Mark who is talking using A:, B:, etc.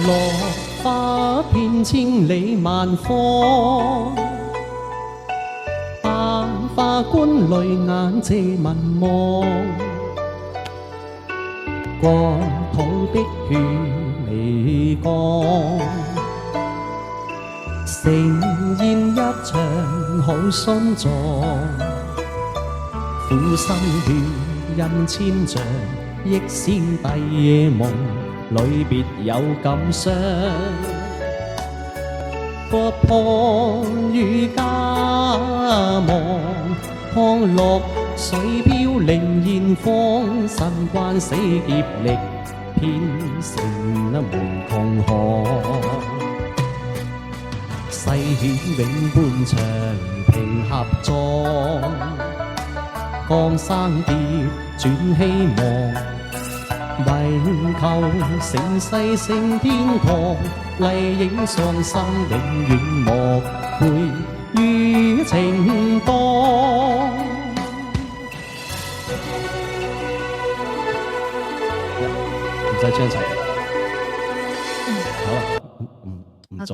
A: 落花遍千里萬芳，百花觀淚眼借民望，國土的血未乾，盛宴一場好心臟，苦心血印千丈，憶先帝夜夢裏別有感傷，國破與家亡，看綠水飄零現況，身關死劫力遍成門窮巷，細犬永伴長平合葬，江山跌轉希望，為求盛世盛天堂，麗影傷心永遠莫配於情當。唔使唱齊，好啦，唔做。